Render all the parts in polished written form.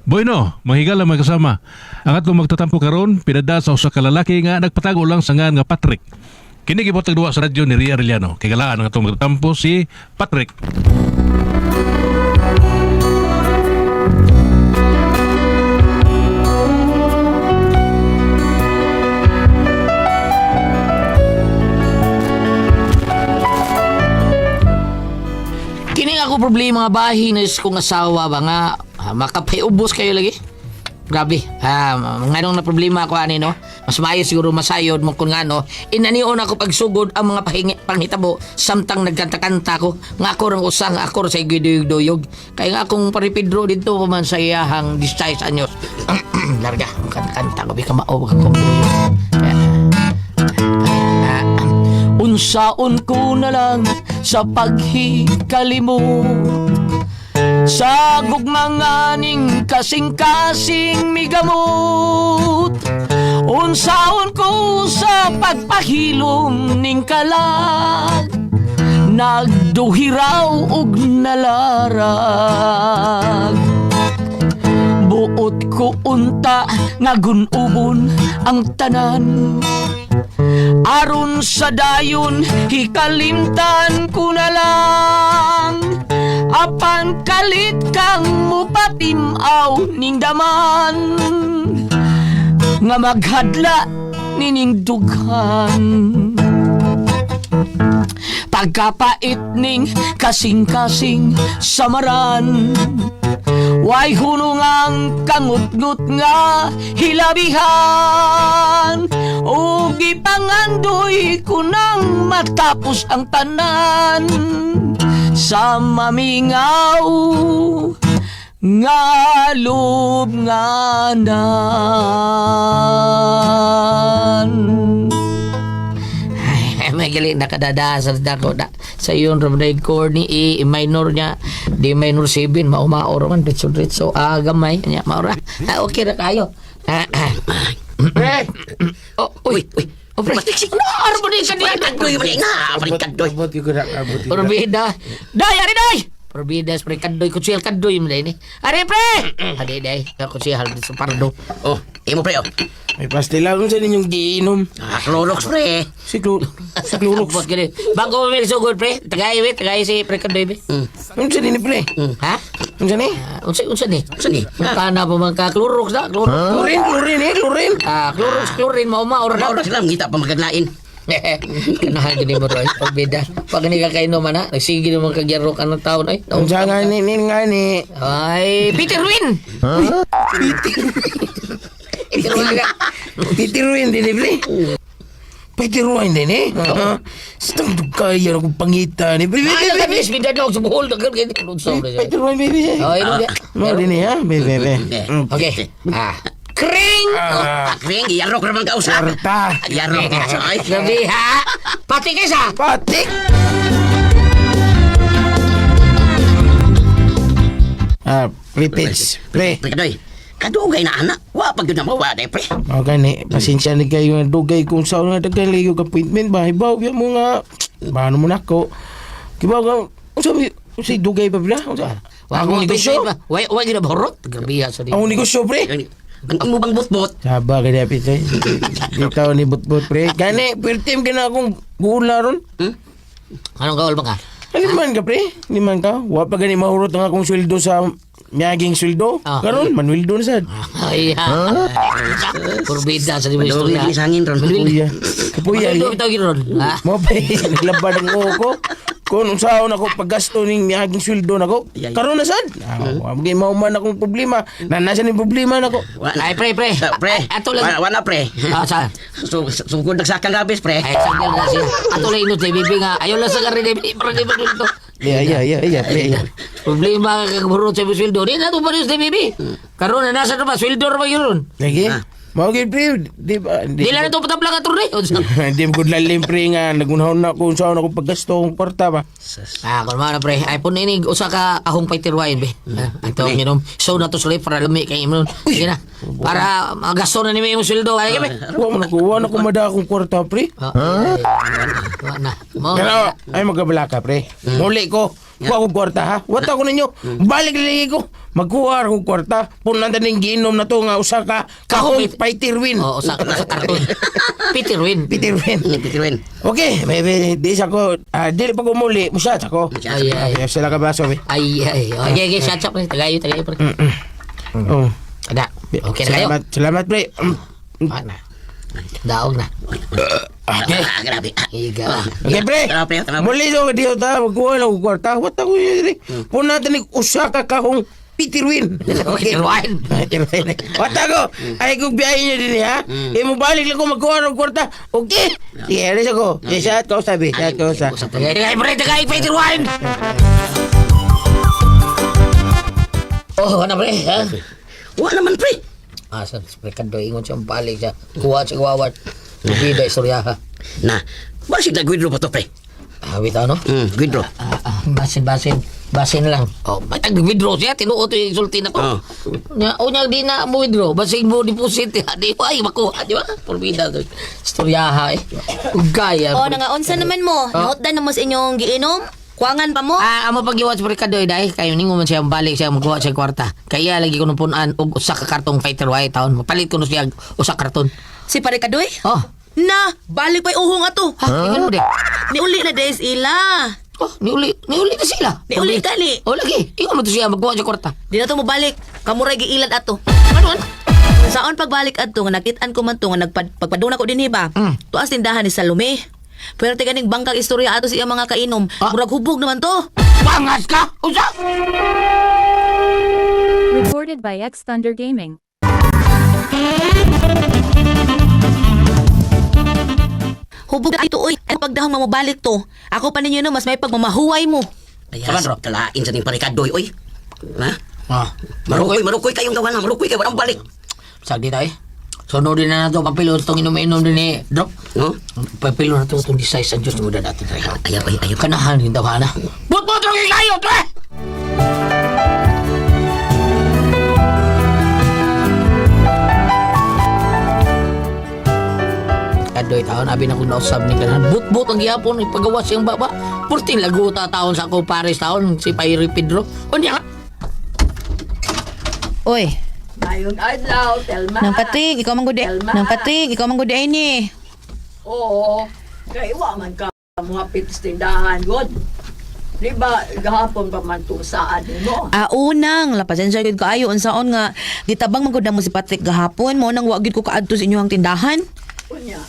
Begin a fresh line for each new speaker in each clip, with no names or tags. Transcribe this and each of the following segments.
Bueno, mahigal lang mga kasama. Ang atong magtatampo karon pinada sa usa ka lalaki nga nagpatago lang sa nga Patrick. Kini gibot duwa sa radyo ni Ria Arellano. Kay galaan ang atong magtatampo si Patrick.
Kini ako problema nga bahin is kong asawa ba nga makapayubos kayo lagi. Grabe. Nganong na problema ako ani no. Mas maayo siguro masayod mo kun ngano. Inanion ako pagsugod ang mga panghitabo samtang nagkanta-kanta ko. Nga ako rang usang ako sa giduyog-duyog. Kaya nga akong paripidro dito ko man sa iyahang 16 anyos. Larga, kanta ko bi ka mao ka kong duyog. Unsaon ko na lang sa paghikali mo sa gugmanganing kasing-kasing migamot. Unsaon ko sa pagpahilom ning kalag nagduhiraw og nalarag. Buot ko unta nga gunubon ang tanan aron sa dayon hikalimtan ko na lang apan kalit kang mupatimaw ning daman nga maghadla nining dughan. Pagkapait ning kasing-kasing samaran way hunong ang kangut-ngut nga hilabihan o gipangandoy ko nang matapos ang tanan sa mamingaw nga lubnganan. May galing nakadadasal dako da sa iyon ramday chord ni E minor niya D minor 7 maumaor man ditso gamay niya maura okay ra kayo. Uy Patrick no arbo ni kanila doy nga kadoy Orbida day ari day Orbida spray kadoy kutsel kadoy mo day ni ari pre ade day ako si hal sa pardo imo pre
May pastila kung sa ninyong giinom.
Clorox pre.
Si Clorox.
Bot gani. Bago mo sugod pre. Tagay si pre kadoy be.
Unsa ni pre?
Ha?
Unsa ni?
Unsa ni? Kana pa man ka Clorox da?
Chlorine.
Chlorine mo or na.
Oras lang, kita pa magaglain.
Kanahan gini mo roy. Pagbeda. Pag ni ka kainom na, nagsige naman kagyaro ka ng taon ay.
Unsa nga ni?
Ay, Peter Win.
Peter Ruin din pre. Peter Ruin din Stang dugaya ako pangita ni pre.
Kabis bida dog sa buhol dagan kay sa.
Peter Ruin baby.
Oh, ino dia.
No din ha, bebe.
Okay. Kring!
Kring, iyarok naman ka usap.
Sarta.
Iyarok. Ay,
Gabi ha? Pati kaysa?
Patik. Repeats. Pre.
Kadoy. Kadugay na anak. Wa pag yun na mawa day, pre.
Okay ni, pasensya ni kayo nga dugay kung saan nga dagali yung appointment ba. Hibaw, yan mo nga. Paano mo na ako? Kibaw ka, sabi, si dugay pa pala? Akong negosyo?
Why gina bahorot? Gabi ha sa di.
Akong negosyo, pre.
Ang imo bang butbot?
Saba ka na, pre. Ikaw ni butbut, pre. Gani, per team ka na akong gula ron.
Anong kawal ba ka?
Liman ka, pre. Liman ka. Wa pa gani mahurot ang akong sweldo sa miyaging sweldo. Karon, manwildo na sad.
Ay, kurbida sa di mo
Kadugay
istorya.
ni sangin ron.
Kapuya. Kapuya.
Ano ito giron?
Mo pa, naglabad ang uko. Kung saan ako paggasto ng miyaging sweldo na ko. Karon na sad. Maging mauman akong problema. Nasa ni problema na ko.
Ay, pre.
Pre.
Ato lang.
Wala, pre.
Saan?
Sugod nagsakang gabis, pre.
Ay, sagil na siya. Ato lang inot, bibi nga. Ayaw lang sa karin, para di ba dito?
Yeah, pre.
Problema ka kaburot sa sweldo. Di na ito pa rin sa bibi. Karoon na nasa na ba? Sweldo na ba yun?
Lagi? Mawagin, pre. Di ba?
Di lang ito pataplang ato rin.
Hindi mo lalim, pre, nga. Nagunahon na kung saan ako paggasto ng kwarta ba.
Kung mga na pre. Ay po ninig. Usa ka ahong paitirwain, be. Ito ang inom. So na to sulay para lumi kay inom. Sige na. Para magasto na ni may imong sweldo. Ay, kami.
Kuha na kumada akong kwarta, pre.
Wala na.
Pero, ay magkabala ka, pre. Muli ko. Kuha akong kwarta, ha? Wata ko ninyo. Balik lagi ko. magkuha ko kwarta. Punan ning giinom na to nga usa ka kahong paitirwin.
Oo, sa karton. Peter Win.
Pitirwin.
Pitirwin.
Okay, maybe di sa ko dili pa ko muli, musat ako.
Ay, ay.
Sila ka baso be.
Ay, ay. Okay, shut up. Tagayo, pre.
Oh.
Ada. Okay na kayo.
Salamat pre.
Ano? Daog na.
Grabe.
Iga.
Okay pre.
Grabe.
Muli so diyo ta magkuha lang ko kwarta. Wat ako yun. Punan ning usa ka kahong pitirwin.
Peter Win.
Wat ako. Ay kung biyahe niyo din ha. Imo balik lang ko magkuha ng kwarta. Okay. Sige, alis ako. Siyat ko sabi. Siyat ko sa.
Tagay, pre. Tagay, Peter Win. Oh, ano pre? Ha?
Wa naman, pre.
Asa, pre, kando ingon siya balik siya. Kuha siya gawawat. Bida istorya ha.
Na, basig na gwidro pa to, pre.
Awit ano?
Gwidro.
Basin lang. Oh, may tag-withdraw siya, tinuot yung insulti na ko.
Oh.
O niya, di na mo withdraw. Basin mo deposit. Di ko ay makuha, di ba? Porbida. Storyaha eh. Ugaya.
O, nga unsa naman mo? Nautdan na mo sa inyong giinom? Kuwangan pa mo?
Amo pag-iwat sa Ricardo dahil kayo ningo man siya balik siya magkuha siya kwarta. Kaya lagi ko nupunan og usa ka kartong fighter white taon. Mapalit ko no siya usa karton.
Si pare Kadoy?
Oh.
Na, balik pa'y uhong ato.
Ha? Ingon mo de.
Niuli na days ila.
Oh, niuli na sila.
Niuli ka ni.
Oh, lagi. Ingon mo to siya magkuha siya kwarta.
Di na to mo balik. Kamuray giilad ato.
Ano?
Saon pagbalik adto nga nakitaan ko man to nga pagpaduna ko dinhi ba. Tuas tindahan ni Salome. Pero tiga ning bangkang istorya ato sa iyang mga kainom. Murag hubog naman to.
Pangas ka? Usa?
Recorded by X Thunder Gaming.
Hubog na ito oy. Ang pagdahong mamabalik to. Ako pa ninyo no mas may pagmamahuway mo.
Ayas, kalain sa ting parikadoy, oy. Ha?
Ah.
Marukoy kayong gawan, marukoy kayo, walang balik.
Sagdi tayo. Sunodin na nato papilo itong inom-inom din ni Drop.
No?
Papilo na ito itong size sa Diyos mo na natin tayo.
Ayaw.
Kanahan yung daw na. But lang kayo, tre! Kadoy taon, abi na kong nausab ni kanahan. But ang gihapon, ipagawa siyang baba. Purting laguta taon sa ako Paris taon, si Payri Pedro. O niya,
Oy,
Ngayon adlaw, Telma.
nang Patrig, ikaw man gud. Nang Patrig, ikaw man gud ni.
Oo. Kaya wa man ka muhapit sa tindahan, God. Di ba, gahapon pa man itong saan mo?
Unang, lapasensya gud kaayo unsaon nga gitabang man gud mo si Patrick gahapon mo nang wa gid ko kaadto sa inyong tindahan.
Kunya.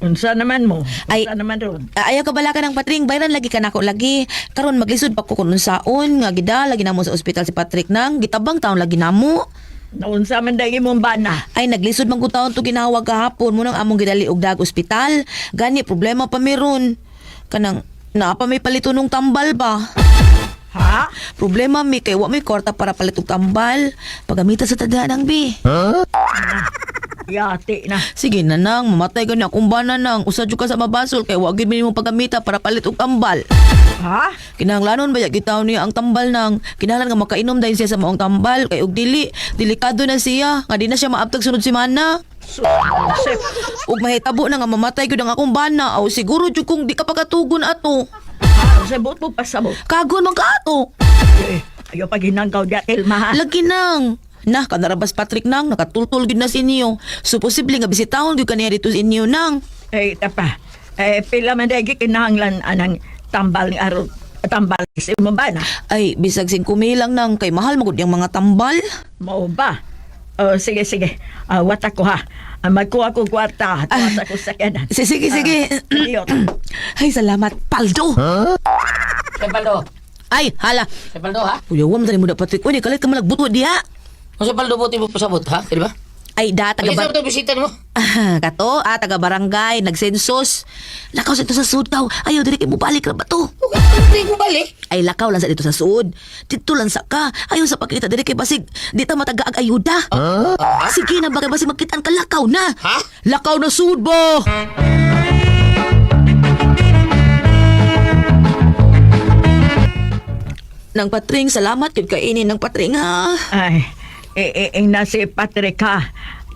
Unsa naman mo?
Ay-
Unsa naman ron?
Ayaw ka bala ka ng Patring, bayran lagi ka nako lagi. Karon maglisod pa ko kung unsaon nga gida lagi namo sa ospital si Patrick nang gitabang taon lagi namo.
Naunsa man dahil mong bana?
Ay naglisod man gud taon to ginawag gahapon mo nang among gidali og dag ospital. Gani problema pa meron. Kanang naa pa may palito nung tambal ba?
Ha?
Problema mi kay wa may kwarta para palit og tambal. Pagamita sa tadhanang bi.
Yati na.
Sige na nang, mamatay ka na kung ba na nang. Usad ka sa mabasol kay wagin mo pagamita para palit og tambal.
Ha?
Kinahanglanon ba gitaw niya ang tambal nang kinahanglan nga makainom dahil siya sa maong tambal kay og delikado na siya nga di na siya maabtag sunod semana.
Sip.
Ug mahitabo na nga mamatay gyud ang akong bana aw siguro jud kung di ka pagatugon ato.
Ha? Sabot mo pasabot.
Kagon man ka ato.
Eh, ayaw pag hinanggaw diya, Telma, ha?
Lagi nang. Nah, kanarabas Patrick nang nakatultol gid na sa inyo. So posible nga bisitahon gyud kaniya dito sa inyo nang.
Eh, tapa. Pila man dahil kinahanglan anang tambal ni Aron. Tambal sa imong bana.
Ay, bisag 5 lang nang kay mahal magud yung mga tambal.
Mao ba? Sige. Wata ko ha. Magkuha ko kwarta. Tuwasa ko sa kanan.
Sige.
Iyot.
Ay, salamat, Paldo.
Sepaldo.
Ay, hala.
Sepaldo, ha?
Kuya, wam tani mo na Patrick. Uy, kalit ka malagbuto diha.
Kung Sepaldo mo mo pasabot, ha? Di ba?
Ay,
Kasi sa ito bisita mo.
Kato, taga barangay, nagsensus. Lakaw sa ito sa sud daw. Ayaw, dili kay mo balik ra ba to?
Hindi ko balik.
Ay, lakaw lang sa dito sa sud. Dito lang sa ka. Ayaw sa pakita, dili kay basig. Di ta matagaag ayuda. Sige na, bakit basig magkitaan ka lakaw na.
Ha?
Lakaw na sud bo! Nang Patring, salamat yun kainin ng Patring ha.
Ay, na si Patrick ha.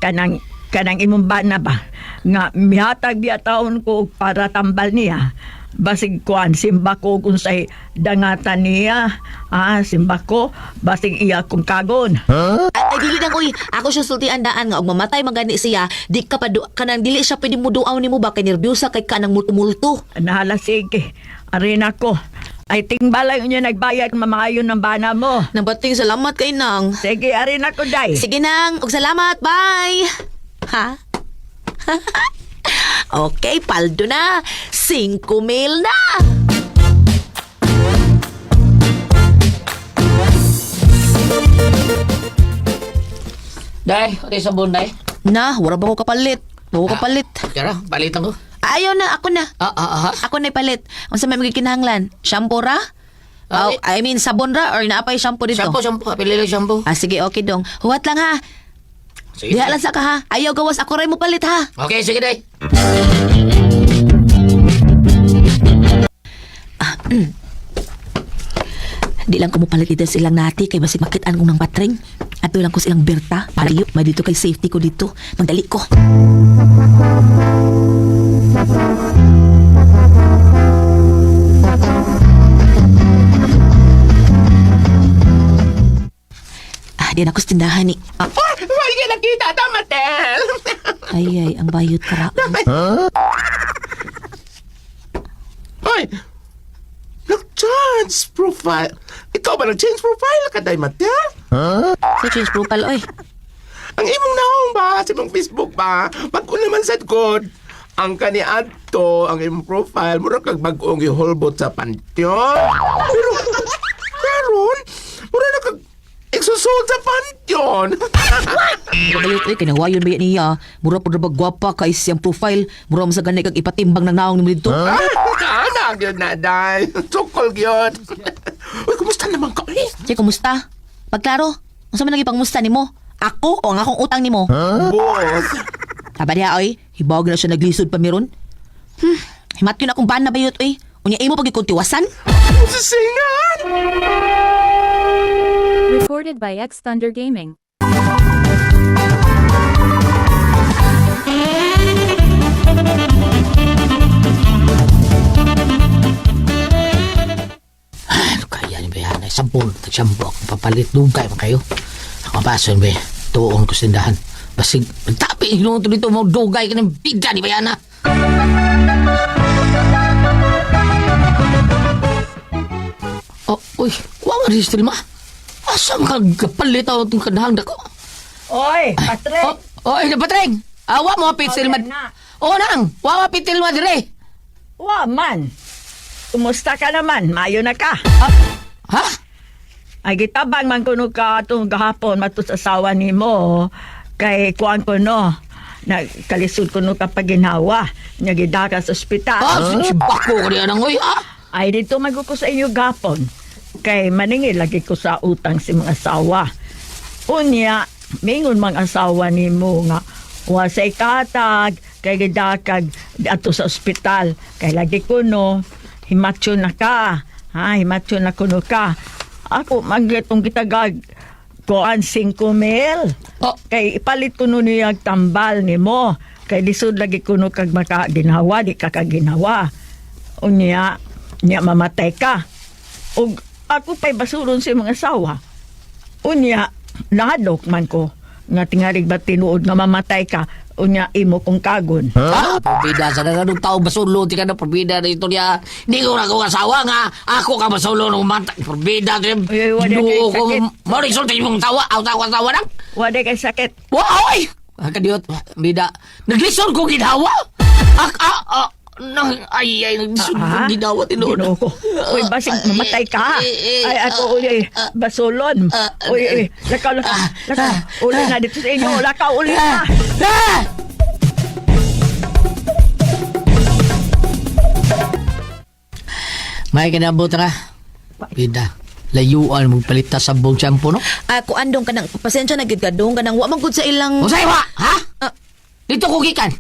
Kanang imong bana ba? Nga mihatag biya taon ko para tambal niya. basig kuan simba ko kung say dangatan niya. Simba ko basig iya kong kagon.
Ay dili nang uy, ako siya sultian daan nga og mamatay magani siya, di ka pa kanang dili siya pwede mo duaw nimo ba kay nerbyusa kay kanang multo-multo.
Nahala sige. Arin ako. Ay tingbalay niya nagbayad mamayon ng bana mo.
Nang bating salamat kay nang.
Sige, arin ako, day.
Sige nang, og salamat, bye. Ha? Okay, paldo na. 5,000 na.
Day, okay sabon, day.
Na, wala ba ko kapalit? Wala ko kapalit.
Kaya, palitan ko.
Ayaw na, ako na.
Ha?
Ako na ipalit. Ang sa may magikinahanglan, shampoo ra? I mean, sabon ra or naapay shampoo dito?
Shampoo. Pili lang shampoo.
Sige, okay dong. Huwat lang ha.
Sige.
Diha lang sa ka ha. Ayaw gawas, ako rin mo palit ha.
Okay, sige, day.
Di lang ko mo palit dito silang nati kay basig makitaan kong ng patring. Ato lang ko silang berta. Palayo, may dito kay safety ko dito. Magdali ko. Diyan ako sa tindahan ni.
Why ka nakita, Tamatel?
Ay, ang bayot kara.
Hoy! Nag-change profile. Ikaw ba nag-change profile ka, Matel?
Sa change profile, oy.
Ang imong naong ba sa imong Facebook ba? Pag-un naman sa good. Ang kaniadto, ang imong profile, mura kag bag-ong giholbot sa pantyon. Pero, karon, mura na kag exosol sa pantyon.
Bayot, oy. Kinawayon ba yan niya? Mura po na ba gwapa kay siyang profile? Mura mo sa ganay kag ipatimbang ng naong ni dito?
Anak yun na, day. Tsukol yun. Uy, kumusta naman ka?
Che, kumusta? Pagklaro, ang sama naging pangmusta ni mo? Ako o ang akong utang ni mo?
Boss.
Taba diha, oy. Hibawag na siya naglisod pa meron. Himat yun akong ban na bayot, oy. Unya imo pagkikuntiwasan?
Sisingan!
Recorded by X Thunder Gaming.
Ano kaya ni Bayan? Sabon, tagshampo ako. Papalit dugay pa kayo. Ako pason, be. Tuon ko sa tindahan. Basig, magtapi. Hinunod dito mo dugay ka ng bigla ni Bayan, ha? Oh, uy, kuha nga registry ma. Asa ka kapalit ako itong kanahang dako?
Oy, Patrick.
Oy, Patreng! Awa mo, pitil ma...
na.
Oo nang, wawa pitil ma dire.
Wa man. Kumusta ka naman? Mayo na ka.
Ha?
Ay gitabang man kuno ka itong gahapon matus asawa ni mo. Kay kuan ko no. Nagkalisod ko no kapag ginawa. Nagida ka sa ospital.
Bako ko diyan ang uy, ha?
Ay dito maguko sa inyo gapon. Kay maningil lagi ko sa utang si mga asawa. Unya, mingon mga asawa ni mo nga wa sa ikatag kay gidakag ato sa ospital. Kay lagi ko no himatyo na ka. Himatyo na kuno ka. Ako magitong kitagag koan 5,000. Kay ipalit ko no niya tambal ni mo. Kay lisod lagi kuno kag makaginawa di ka kaginawa. Unya, niya mamatay ka. Og ako pa'y basulon sa mga asawa. Unya, nahadok man ko. Nga tingarig ba tinuod nga mamatay ka. Unya, imo kong kagon.
Ha? Pabida sa nanong tao basulo, di ka na pabida na ito niya. Hindi ko na kong asawa nga. Ako ka basulo ng mata. Pabida na
Ay, wala kayo sakit.
Maulig sulti yung tawa. Aw-tawa lang.
Wala kay sakit.
Wow! Kadiyot, bida. Naglisod ko ginawa. Naglisod ko ginawa tinuod.
Ginoo ko. Uy, basig mamatay ka. Ay, ako uli, basulon. Uy, lakaw. Uli na dito sa inyo. Lakaw, uli na.
May kinabot na. Bida. Layuan mong palita sa buong shampoo, no?
Ako andong kanang pasensya na gid ka dong kanang wa man gud sa ilang
O sa'yo, ha? Dito ko gikan.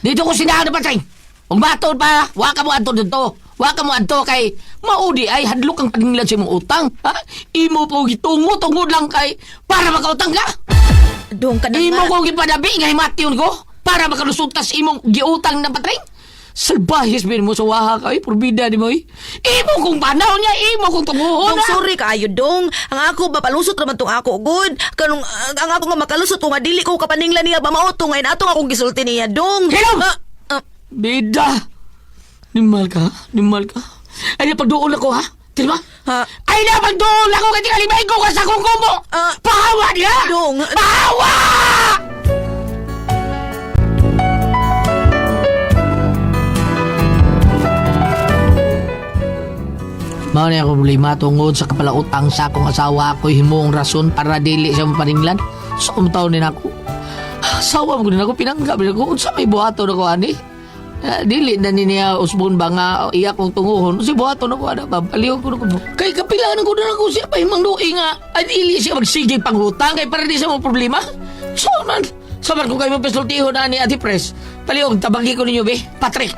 Dito ko sinahan na patay. Kung batol pa, waka mo anto dito. Waka mo anto kay maudi ay hadlok ang paginglan sa imong utang. Ha? Imo po gitungo lang kay para makautang ka.
dong kanang
Imo
nga.
ko gipadabi nga himation ko para makalusuntas imong giutang na patay. salbahis bin mo sa waha ka, porbida di mo, imo kong banaw niya, imo kong tunguhon,
Dong, sorry kaayo, Dong. Ang ako, bapalusot naman tong ako, good. Kanong, ang ako nga makalusot ko nga, dili ko kapaninglan niya ba mauto ngayon, atong akong gisulti niya, Dong.
Hello!
Ah,
Bida! Nimal ka? Ay, pagdoon ako, ha? Tilma?
Ha?
Ay, pagdoon ako kasi kalimay ko ka sa kong kumo!
Ah.
Pahawa niya!
Dong.
Pahawa! Mao na ako problema tungod sa kapalautang sa akong asawa ako himong rason para dili siya mapaninglan. So, umtaw din ako. Asawa mo din ako, pinanggap din ako. Unsa may buhato na ko, ani? Dili na niya usbon ba nga iya kong tunguhon. Si buhato na ko, ana ba? Palihog ko na ko. Kay kapilaan ko na ako siya pa himang du'i nga. Ay, dili siya magsigig pangutang kay para di siya mo problema. So, man. Sabar ko kayo mapisultihon na ni Ate Pres. Palihog, tabagi ko ninyo, be. Patrick.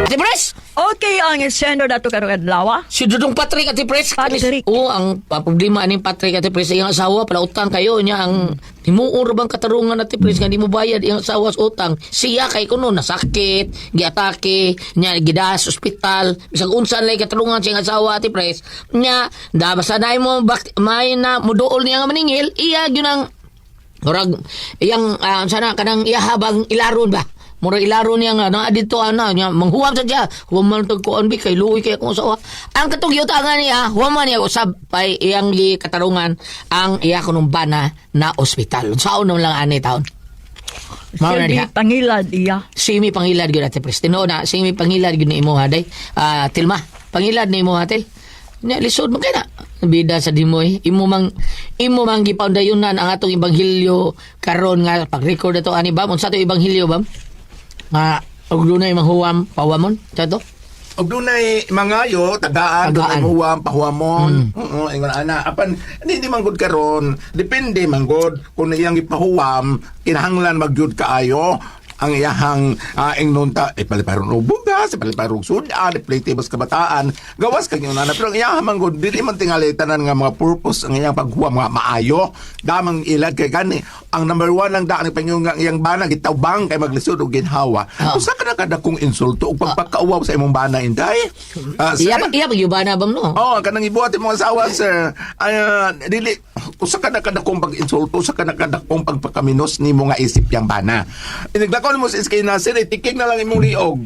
Ate Pres!
Okay, ang sendo na ito karong adlaw.
Si Dudong Patrick Ate Pres.
Patrick.
Oo, ang problema ni Patrick Ate Pres, iyang asawa, pala utang kayo niya, ang himuon bang katarungan Ate Pres, nga di mo bayad iyang asawa sa utang. Siya kay kuno, nasakit, giatake, niya, gidas, ospital, bisag unsan lay katarungan siyang asawa Ate Pres, niya, basta na mo, may na, mudool niya nga maningil, iya, yun ang, murag, iyang, sana, kanang iyahabang ilaron ba? Mura ilaro niya nga, na dito niya, manghuwam sa siya, huwam man tagkuan bi, kay luwi kaya kung sawa. Ang katugyutangan niya, huwam man niya usab, pay iyang li katarungan, ang iya kunong bana na ospital. Saan naman lang ani taon? Mao na
Hindi
niya.
pangilad iya.
Simi pangilad gyud Ate Pres. Tinuod na, simi pangilad gyud ni imo haday. Tilma, pangilad ni imo hatil. Nya lisod mo kay na. Bida sa dimoy. Imo mang gipaundayunan ang atong ebanghelyo karon nga pag-record ato ani ba? Unsa to ebanghelyo ba? Og dunay mahuwam pawamon chato.
Og dunay mangayo tagaan dunay huwam pahuwamon. Oo, ingon ana apan hindi man gud karon depende man gud kung iyang ipahuwam kinahanglan magyud kaayo ang iyahang ingnunta paliparon og bugas paliparon og sudan plate bas kabataan gawas kag yun ana pero ang iyahang man gud dili man tingali tanan nga mga purpose ang iyang paghuwam nga maayo damang ilad kay gani ang number 1 lang daan panyong ang iyang bana gitawbang kay maglisod og ginhawa usa ka na kadakong insulto og pagpakauwaw sa imong bana inday
Iya pag yubana bam no.
oh kanang ibuhat imong asawa sir dili usa ka na kadakong pag-insulto usa ka na kadakong pagpakaminos nimo nga isip yang bana inaglakaw mo sa iskay na sir tiking na lang imong liog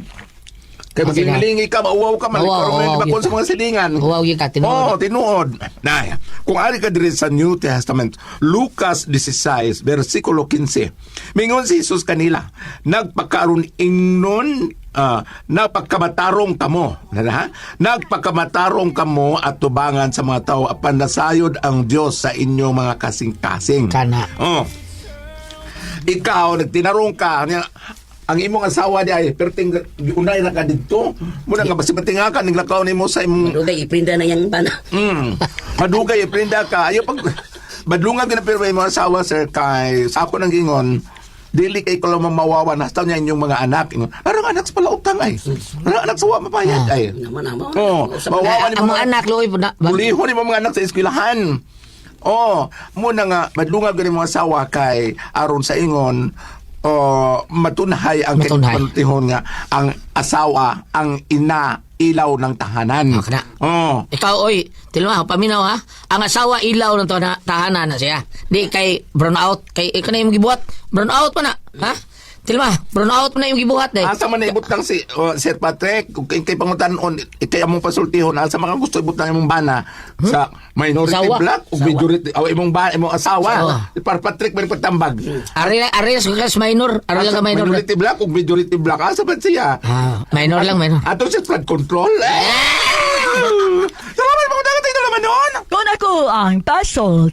kay magilingi ka mauwaw ka malikaron bakon sa mga silingan
Huwaw gyud ka
oh
tinuod.
tinuod na kung ari ka diri sa New Testament Lucas 16 versikulo 15 mingon si Jesus kanila nagpakaron ingnon nagpakamatarong kamo nagpakamatarong kamo at tubangan sa mga tao apan nasayod ang Dios sa inyong mga kasing-kasing
Kana.
oh ikaw nagtinarong ka ang imong asawa di ay perting unay na ka dito muna nga basi matingakan niglakaw nimo sa imong
Dugay, iprinda na yang bana.
madugay iprinda ka ayo pag badlungan ka na pero imong asawa sir kay sa ako nang gingon dili kay ko lang mawawa na sa niya inyong mga anak ingon arang anak sa palautang ay arang anak sa wa mapayad ay
Naman.
oh mawawa ni
Ang mga
mga
anak loy po na.
bulihon ni mga anak sa eskwelahan oh muna nga badlungan ka ni mga asawa kay aron sa ingon matunhay ang pantihon nga ang asawa ang ina ilaw ng tahanan.
Kana.
Oh.
Ikaw oy, tilma paminaw ha. Ang asawa ilaw ng tahanan na siya. Di kay brown out kay kanay imong gibuhat. Brown out pa na, ha? Tilma, brown out pa na imong gibuhat day.
Asa man ibutang si Sir Patrick kay pangutan-on kay among pasultihon asa mga gusto ibutang imong bana sa minority
Asawa.
black o majority imong bana imong asawa. Par Patrick man patambag.
Ari sa class minor, ari lang ka minor.
Minority black o majority black asa man siya?
Minor lang minor.
Ato si flood control. Salamat mo dagat ito naman noon.
Kung ako ang tasol,